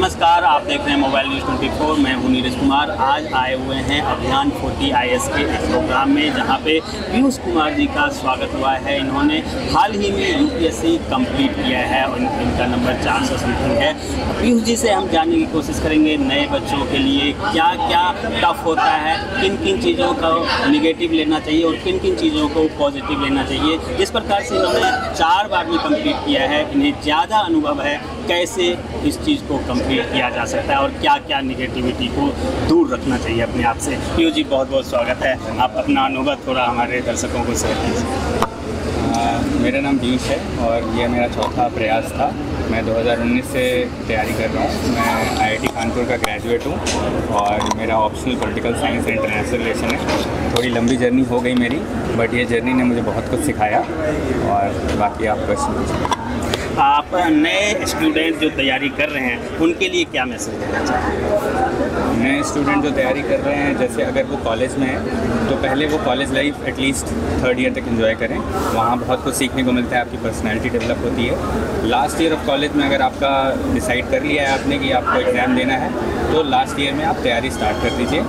नमस्कार, आप देख रहे हैं मोबाइल न्यूज़ 24। मैं हूं नीरज कुमार। आज आए हुए हैं अभियान 40 IAS के एक प्रोग्राम में, जहां पे पीयूष कुमार जी का स्वागत हुआ है। इन्होंने हाल ही में UPSC कंप्लीट किया है और इनका नंबर 400 समथिंग है। पीयूष जी से हम जानने की कोशिश करेंगे नए बच्चों के लिए क्या क्या टफ होता है, किन किन चीज़ों को निगेटिव लेना चाहिए और किन किन चीज़ों को पॉजिटिव लेना चाहिए। जिस प्रकार से इन्होंने 4 बार में कंप्लीट किया है, इन्हें ज़्यादा अनुभव है कैसे इस चीज़ को कंप्लीट किया जा सकता है और क्या क्या निगेटिविटी को दूर रखना चाहिए अपने आप से। पीयूष जी, बहुत बहुत स्वागत है। आप अपना अनुभव थोड़ा हमारे दर्शकों को शेयर कीजिए। मेरा नाम पीयूष है और यह मेरा चौथा प्रयास था। मैं 2019 से तैयारी कर रहा हूँ। मैं IIT कानपुर का ग्रेजुएट हूँ और मेरा optional political science and international relation है। थोड़ी लंबी जर्नी हो गई मेरी, बट ये जर्नी ने मुझे बहुत कुछ सिखाया। और बाकी आप क्वेश्चन पूछिए। आप नए स्टूडेंट जो तैयारी कर रहे हैं उनके लिए क्या मैसेज देना चाहेंगे? नए स्टूडेंट जो तैयारी कर रहे हैं, जैसे अगर वो कॉलेज में है तो पहले वो college life at least 3rd year तक एंजॉय करें। वहाँ बहुत कुछ सीखने को मिलता है, आपकी पर्सनैलिटी डेवलप होती है। लास्ट ईयर ऑफ कॉलेज में अगर आपका डिसाइड कर लिया है आपने कि आपको एग्ज़ाम देना है, तो लास्ट ईयर में आप तैयारी स्टार्ट कर दीजिए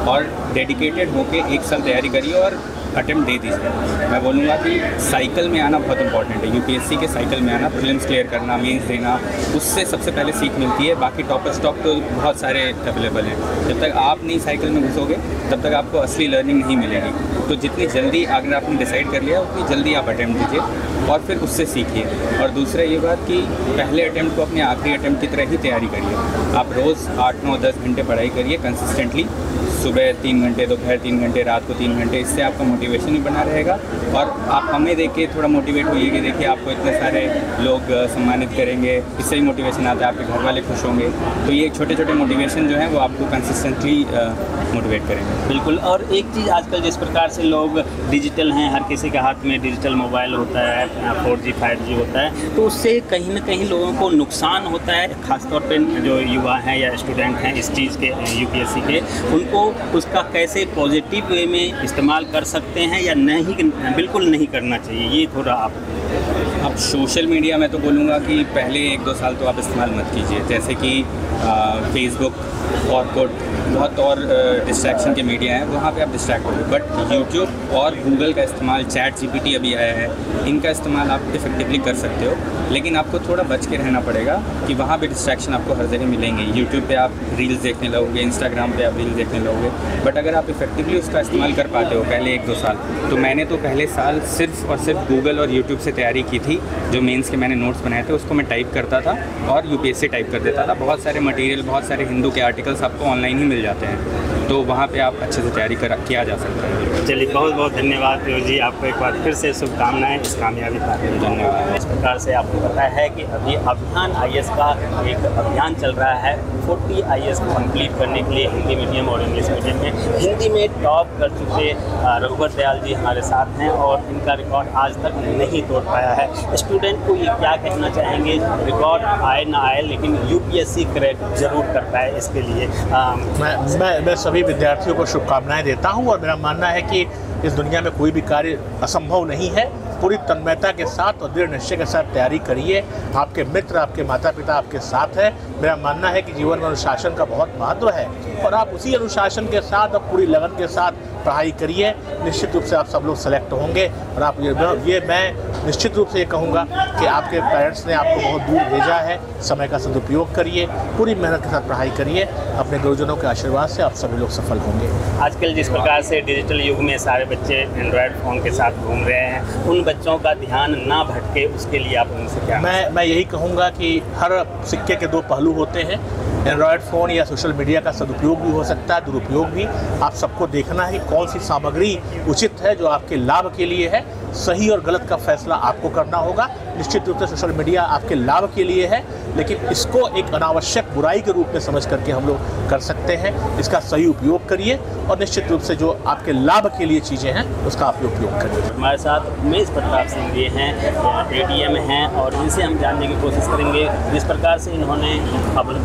और डेडिकेटेड होकर 1 साल तैयारी करिए और अटेम्प्ट दे दीजिए। मैं बोलूँगा कि साइकिल में आना बहुत इंपॉर्टेंट है। UPSC के साइकिल में आना, प्रीलिम्स क्लियर करना, मेंस देना, उससे सबसे पहले सीख मिलती है। बाकी टॉपर स्टॉक तो बहुत सारे अवेलेबल हैं। जब तक आप नहीं साइकिल में घुसोगे तब तक आपको असली लर्निंग नहीं मिलेगी। तो जितनी जल्दी अगर आपने डिसाइड कर लिया उतनी जल्दी आप अटेम्प्ट दीजिए और फिर उससे सीखिए। और दूसरा ये बात कि पहले अटेम्प्ट को अपने आखिरी अटेम्प्ट की तरह ही तैयारी करिए। आप रोज़ 8, 9, 10 घंटे पढ़ाई करिए कंसिस्टेंटली। सुबह 3 घंटे, दोपहर 3 घंटे, रात को 3 घंटे। इससे आपका मोटिवेशन भी बना रहेगा और आप हमें देख के थोड़ा मोटिवेट होइए कि देखिए आपको इतने सारे लोग सम्मानित करेंगे। इससे भी मोटिवेशन आता है, आपके घर वाले खुश होंगे। तो ये छोटे छोटे मोटिवेशन जो हैं वो आपको कंसिस्टेंटली मोटिवेट करेंगे। बिल्कुल। और एक चीज़, आजकल जिस प्रकार से लोग डिजिटल हैं, हर किसी के हाथ में डिजिटल मोबाइल होता है, 4G 5G होता है, तो उससे कहीं ना कहीं लोगों को नुकसान होता है। ख़ासतौर पे जो युवा हैं या स्टूडेंट हैं इस चीज़ के, UPSC के, उनको उसका कैसे पॉजिटिव वे में इस्तेमाल कर सकते हैं या नहीं, बिल्कुल नहीं करना चाहिए, ये थोड़ा आप सोशल मीडिया में तो बोलूँगा कि पहले 1-2 साल तो आप इस्तेमाल मत कीजिए। जैसे कि फेसबुक, ऑरकुट, बहुत और डिस्ट्रैक्शन के मीडिया हैं, वहाँ पे आप डिस्ट्रैक्ट होंगे। बट यूट्यूब और गूगल का इस्तेमाल, ChatGPT अभी आया है, इनका इस्तेमाल आप इफ़ेक्टिवली कर सकते हो। लेकिन आपको थोड़ा बच के रहना पड़ेगा कि वहाँ पे डिस्ट्रैक्शन आपको हर जगह मिलेंगे। यूट्यूब पे आप रील्स देखने लगोगे, इंस्टाग्राम पे आप रील्स देखने लगोगे। बट अगर आप इफ़ेक्टिवली उसका इस्तेमाल कर पाते हो पहले 1-2 साल, तो मैंने तो पहले साल सिर्फ और सिर्फ गूगल और यूट्यूब से तैयारी की थी। जो मेंस के मैंने नोट्स बनाए थे उसको मैं टाइप करता था और UPSC टाइप कर देता था। बहुत सारे मटेरियल, बहुत सारे हिंदू के आर्टिकल्स आपको ऑनलाइन ही मिल जाते हैं, तो वहाँ पे आप अच्छे से तैयारी किया जा सकता है। चलिए, बहुत बहुत धन्यवाद पीयूष जी। आपको एक बार फिर से शुभकामनाएं इस कामयाबी पाने में। धन्यवाद। इस प्रकार से आपको पता है कि अभी अभियान IAS का एक अभियान चल रहा है 40 IAS को कंप्लीट करने के लिए। हिंदी मीडियम और इंग्लिश मीडियम में हिंदी में टॉप कर चुके रघुवर दयाल जी हमारे साथ हैं और इनका रिकॉर्ड आज तक नहीं तोड़ पाया है। स्टूडेंट को ये क्या कहना चाहेंगे? रिकॉर्ड आए ना आए, लेकिन UPSC क्रैक जरूर कर पाए, इसके लिए मैं सभी विद्यार्थियों को शुभकामनाएं देता हूं। और मेरा मानना है कि इस दुनिया में कोई भी कार्य असंभव नहीं है। पूरी तन्मयता के साथ और दृढ़ निश्चय के साथ तैयारी करिए। आपके मित्र, आपके माता पिता आपके साथ हैं। मेरा मानना है कि जीवन में अनुशासन का बहुत महत्व है और आप उसी अनुशासन के साथ और पूरी लगन के साथ पढ़ाई करिए। निश्चित रूप से आप सब लोग सेलेक्ट होंगे। और आप ये मैं निश्चित रूप से ये कहूँगा कि आपके पेरेंट्स ने आपको बहुत दूर भेजा है। समय का सदुपयोग करिए, पूरी मेहनत के साथ पढ़ाई करिए। अपने गुरुजनों के आशीर्वाद से आप सभी लोग सफल होंगे। आजकल जिस प्रकार से डिजिटल युग में सारे बच्चे एंड्रॉयड फ़ोन के साथ घूम रहे हैं, उन बच्चों का ध्यान ना भटके, उसके लिए आप उनसे क्या? मैं यही कहूँगा कि हर सिक्के के 2 पहलू होते हैं। एंड्रॉयड फ़ोन या सोशल मीडिया का सदुपयोग भी हो सकता है, दुरुपयोग भी। आप सबको देखना है कि कौन सी सामग्री उचित है, जो आपके लाभ के लिए है। सही और गलत का फैसला आपको करना होगा। निश्चित रूप से सोशल मीडिया आपके लाभ के लिए है, लेकिन इसको एक अनावश्यक बुराई के रूप में समझ करके हम लोग कर सकते हैं। इसका सही उपयोग करिए और निश्चित रूप से जो आपके लाभ के लिए चीज़ें हैं उसका आप उपयोग करिए। हमारे साथ उमेश प्रताप सिंह जी हैं, ADM हैं, और इनसे हम जानने की कोशिश करेंगे जिस प्रकार से इन्होंने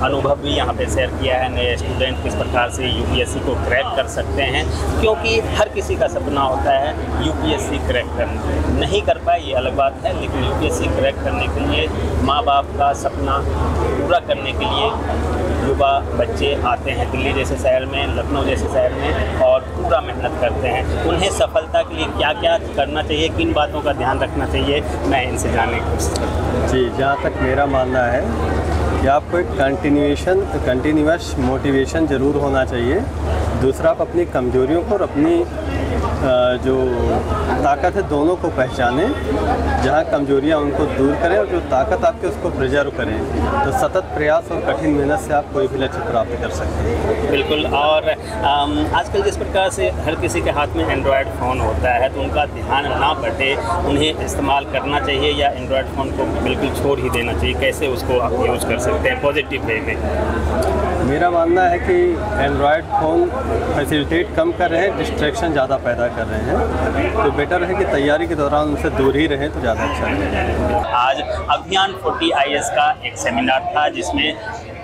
अनुभव भी यहाँ पे शेयर किया है। नए स्टूडेंट किस प्रकार से UPSC को क्रैक कर सकते हैं, क्योंकि हर किसी का सपना होता है UPSC क्रैक करना। नहीं कर पाए ये अलग बात है, लेकिन UPSC क्रैक करने के लिए, माँ बाप का सपना पूरा करने के लिए युवा बच्चे आते हैं दिल्ली जैसे शहर में, लखनऊ जैसे शहर में और पूरा मेहनत करते हैं। उन्हें सफलता के लिए क्या क्या करना चाहिए, किन बातों का ध्यान रखना चाहिए, मैं इनसे जानने की कोशिश करता हूँ। जी, जहाँ तक मेरा मानना है कि आपको एक कंटिन्यूअस मोटिवेशन ज़रूर होना चाहिए। दूसरा, आप अपनी कमजोरियों को और अपनी जो ताकत है दोनों को पहचानें। जहाँ कमजोरियाँ उनको दूर करें और जो ताकत आपके उसको प्रिजर्व करें। तो सतत प्रयास और कठिन मेहनत से आप कोई भी लक्ष्य प्राप्त कर सकते हैं। बिल्कुल। और आजकल जिस प्रकार से हर किसी के हाथ में एंड्रॉयड फ़ोन होता है तो उनका ध्यान ना बटे, उन्हें इस्तेमाल करना चाहिए या एंड्रॉयड फ़ोन को बिल्कुल छोड़ ही देना चाहिए? कैसे उसको आप यूज़ कर सकते हैं पॉजिटिव वे में? मेरा मानना है कि एंड्रॉयड फ़ोन फैसिलिटेट कम कर रहे हैं, डिस्ट्रैक्शन ज़्यादा पैदा कर रहे हैं। तो बेटर है कि तैयारी के दौरान उनसे दूर ही रहें तो ज़्यादा अच्छा है। आज अभियान 40 IAS का एक सेमिनार था जिसमें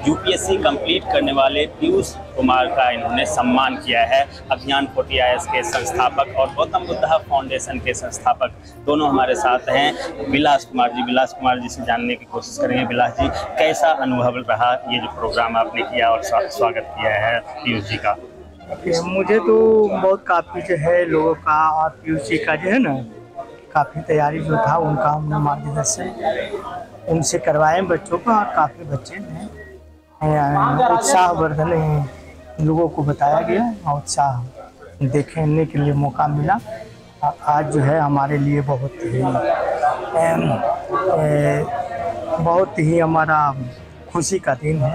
यूपीएससी कंप्लीट करने वाले पीयूष कुमार का इन्होंने सम्मान किया है। अभियान 40 IAS के संस्थापक और गौतम बुद्धा फाउंडेशन के संस्थापक दोनों हमारे साथ हैं। विलास कुमार जी से जानने की कोशिश करेंगे। विलास जी, कैसा अनुभव रहा ये जो प्रोग्राम आपने किया और स्वागत किया है पीयूष जी का? मुझे तो बहुत काफ़ी जो है लोगों का और पीयूष जी का जो है ना काफ़ी तैयारी जो था उनका हमने मार्गदर्शन उनसे करवाए बच्चों का, और काफ़ी बच्चे ने उत्साहवर्धन लोगों को बताया गया और उत्साह देखने के लिए मौका मिला। आज जो है हमारे लिए बहुत ही हमारा खुशी का दिन है,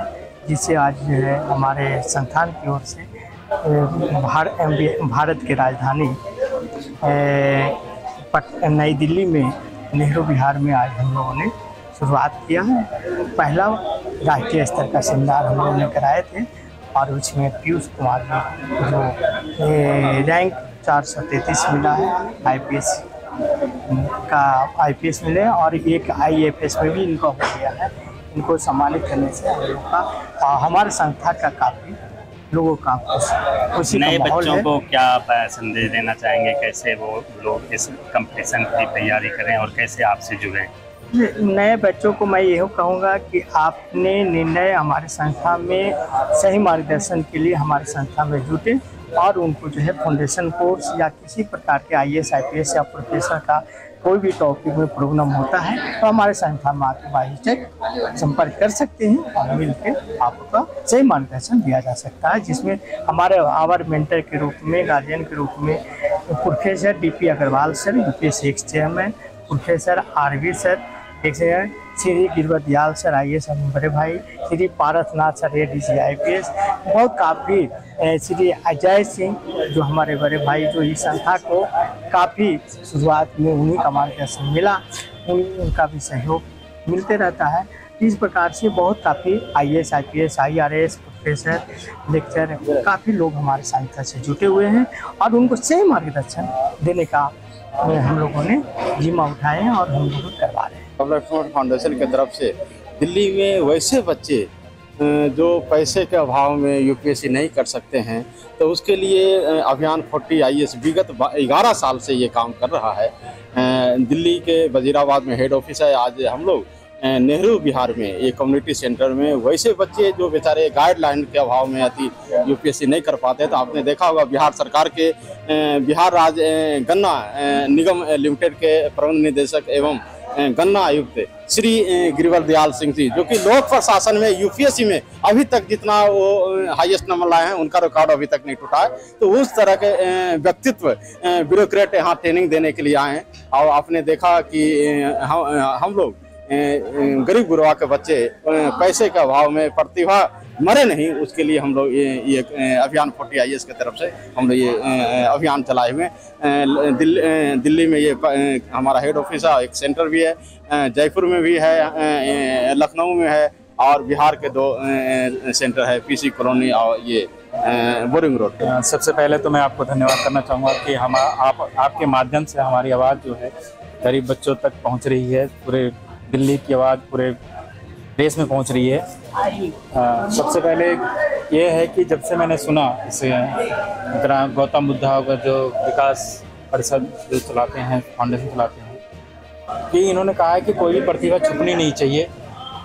जिसे आज जो है हमारे संस्थान की ओर से भारत की राजधानी नई दिल्ली में नेहरू विहार में आज हम लोगों ने शुरुआत किया है। पहला राष्ट्रीय स्तर का सेमिनार हम लोगों ने कराए थे और उसमें पीयूष कुमार जी जो रैंक 433 मिला है IPS मिले, और एक IAFS में भी इनका हो गया है। इनको सम्मानित करने से हम लोग का हमारे संस्था का काफ़ी लोगों का खुशी नए बच्चों को क्या संदेश देना चाहेंगे? कैसे वो लोग इस कंपटीशन की तैयारी करें और कैसे आपसे जुड़ें? नए बच्चों को मैं यही कहूँगा कि आपने निर्णय हमारे संस्था में सही मार्गदर्शन के लिए हमारे संस्था में जुटे और उनको जो है फाउंडेशन कोर्स या किसी प्रकार के IAS IPS या प्रोफेसर का कोई भी टॉपिक में प्रोग्राम होता है तो हमारे संस्था में आके बाहिचक संपर्क कर सकते हैं और मिलकर आपका सही मार्गदर्शन दिया जा सकता है, जिसमें हमारे आवर मेंटर के रूप में, गार्जियन के रूप में professor DP Agarwal sir UPSC ex chairman, professor RV sir Shri Girvar Dayal sir IAS बड़े भाई, Shri Parasnath sir ADC IPS, बहुत काफ़ी श्री अजय सिंह जो हमारे बड़े भाई जो इस संस्था को काफ़ी शुरुआत में उन्हीं का मार्गदर्शन मिला, उनका भी सहयोग मिलते रहता है। इस प्रकार से बहुत काफ़ी IAS IPS IRS professor lecture काफ़ी लोग हमारे संस्था से जुटे हुए हैं और उनको सही मार्गदर्शन देने का हम लोगों ने जिम्मा उठाए हैं और हम लोग करवा रहे हैं। फाउंडेशन की तरफ से दिल्ली में वैसे बच्चे जो पैसे के अभाव में UPSC नहीं कर सकते हैं तो उसके लिए अभियान 40 IAS विगत 11 साल से ये काम कर रहा है। दिल्ली के वजीराबाद में हेड ऑफिस है। आज हम लोग नेहरू विहार में एक कम्युनिटी सेंटर में वैसे बच्चे जो बेचारे गाइडलाइन के अभाव में अति UPSC नहीं कर पाते, तो आपने देखा होगा बिहार सरकार के बिहार राज्य गन्ना निगम लिमिटेड के प्रबंध निदेशक एवं गन्ना आयुक्त श्री गिरवर दयाल सिंह जी, जो कि लोक प्रशासन में UPSC में अभी तक जितना वो हाईएस्ट नंबर लाए हैं उनका रिकॉर्ड अभी तक नहीं टूटा है। तो उस तरह के व्यक्तित्व ब्यूरोक्रेट यहाँ ट्रेनिंग देने के लिए आए हैं। और आपने देखा कि हम लोग गरीब गुरबा के बच्चे पैसे के अभाव में प्रतिभा मरे नहीं, उसके लिए हम लोग ये अभियान 40 IAS की तरफ से हम लोग ये अभियान चलाए हुए हैं। दिल्ली में ये हमारा हेड ऑफिस है, एक सेंटर भी है, जयपुर में भी है, लखनऊ में है और बिहार के 2 सेंटर है, PC कॉलोनी और ये बोरिंग रोड। सबसे पहले तो मैं आपको धन्यवाद करना चाहूँगा कि आपके माध्यम से हमारी आवाज़ जो है गरीब बच्चों तक पहुँच रही है, पूरे दिल्ली की आवाज़ पूरे देश में पहुंच रही है। सबसे पहले ये है कि जब से मैंने सुना इसे गौतम बुद्धा का जो विकास परिषद जो चलाते हैं, फाउंडेशन चलाते हैं, कि इन्होंने कहा है कि कोई भी प्रतिभा छुपनी नहीं चाहिए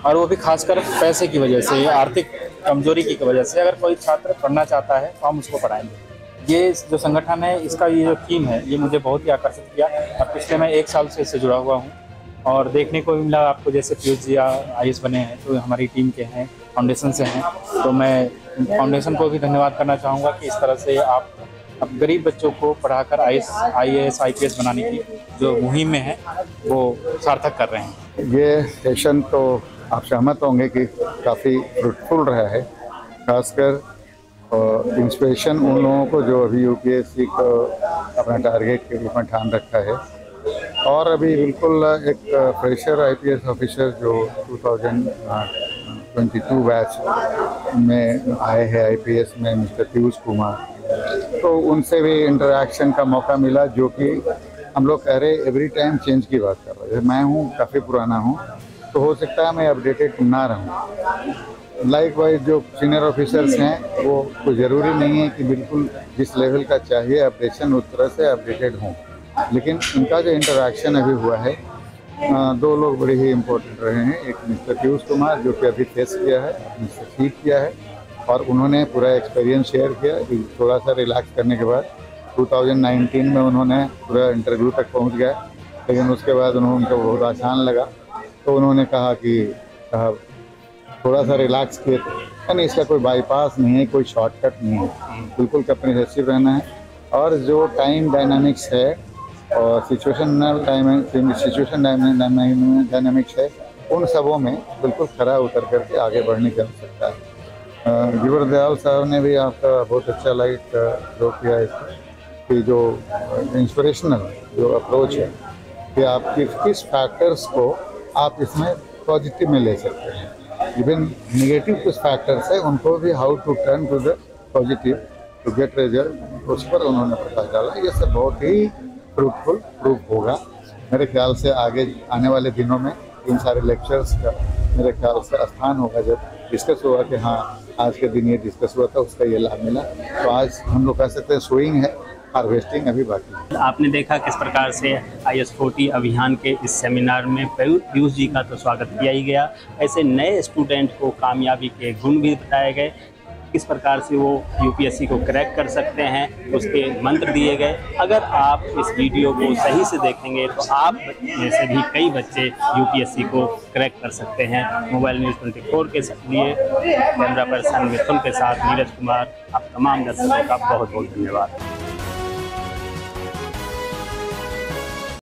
और वो भी खासकर पैसे की वजह से, आर्थिक कमजोरी की वजह से अगर कोई छात्र पढ़ना चाहता है तो हम उसको पढ़ाएंगे। ये जो संगठन है, इसका ये जो थीम है, ये मुझे बहुत ही आकर्षित किया और पिछले मैं 1 साल से इससे जुड़ा हुआ हूँ। और देखने को भी मिला, आपको जैसे पीयूष जी IAS बने हैं तो हमारी टीम के हैं, फाउंडेशन से हैं, तो मैं फाउंडेशन को भी धन्यवाद करना चाहूँगा कि इस तरह से आप अब गरीब बच्चों को पढ़ाकर IAS IPS बनाने की जो मुहिम में है वो सार्थक कर रहे हैं। ये सेशन तो आप सहमत होंगे कि काफ़ी फ्रूटफुल रहा है, खासकर इंस्पिरेशन उन लोगों को जो अभी UPSC को अपना टारगेट के रूप में ठान रखा है और अभी बिल्कुल एक फ्रेशर IPS ऑफिसर जो 2022 बैच में आए हैं IPS में, मिस्टर पीयूष कुमार, तो उनसे भी इंटरेक्शन का मौका मिला, जो कि हम लोग कह रहे एवरी टाइम चेंज की बात कर रहे हैं। मैं हूँ काफ़ी पुराना हूँ, तो हो सकता है मैं अपडेटेड ना रहूँ। लाइक वाइज जो सीनियर ऑफिसर्स हैं वो कोई ज़रूरी नहीं है कि बिल्कुल जिस लेवल का चाहिए अपडेशन उस तरह से अपडेटेड हों, लेकिन इनका जो इंटरेक्शन अभी हुआ है, 2 लोग बड़े ही इम्पोर्टेंट रहे हैं। एक मिस्टर पीयूष कुमार जो कि अभी फेस किया है, मिस्टर सीट किया है, और उन्होंने पूरा एक्सपीरियंस शेयर किया। थोड़ा सा रिलैक्स करने के बाद 2019 में उन्होंने पूरा इंटरव्यू तक पहुंच गए, लेकिन उसके बाद उनको बहुत आसान लगा, तो उन्होंने कहा कि साहब थोड़ा सा रिलैक्स किए, यानी इसका कोई बाईपास नहीं है, कोई शॉर्टकट नहीं है, बिल्कुल कंप्रिहेंसिव रहना है। और जो टाइम डायनामिक्स है और सिचुएशन डायनामिक्स है, उन सबों में बिल्कुल खरा उतर करके आगे बढ़ने की आवश्यकता है। गिवर दयाल साहब ने भी आपका बहुत अच्छा लाइक जो किया है कि जो इंस्पिरेशनल जो अप्रोच है कि आप किस फैक्टर्स को आप इसमें पॉजिटिव में ले सकते हैं, इवन नेगेटिव कुछ फैक्टर्स है उनको भी how to turn to the positive to get result, उस पर उन्होंने प्रकाश डाला। ये सब बहुत ही फ्रूटफुल प्रूफ होगा मेरे ख्याल से। आगे आने वाले दिनों में इन सारे लेक्चर्स का मेरे ख्याल से स्थान होगा, जब डिस्कस हुआ कि हाँ आज के दिन ये डिस्कस हुआ था, उसका ये लाभ मिला। तो आज हम लोग कह सकते हैं सोइंग है, हार्वेस्टिंग अभी बाकी है। आपने देखा किस प्रकार से IS40 अभियान के इस सेमिनार में पीयूष जी का तो स्वागत किया ही गया, ऐसे नए स्टूडेंट को कामयाबी के गुण भी बताए गए, किस प्रकार से वो UPSC को क्रैक कर सकते हैं, उसके मंत्र दिए गए। अगर आप इस वीडियो को सही से देखेंगे तो आप में से भी कई बच्चे UPSC को क्रैक कर सकते हैं। मोबाइल न्यूज़ 24 के लिए कैमरा पर्सन मिथुन के साथ नीरज कुमार, आप तमाम दर्शकों का बहुत बहुत धन्यवाद।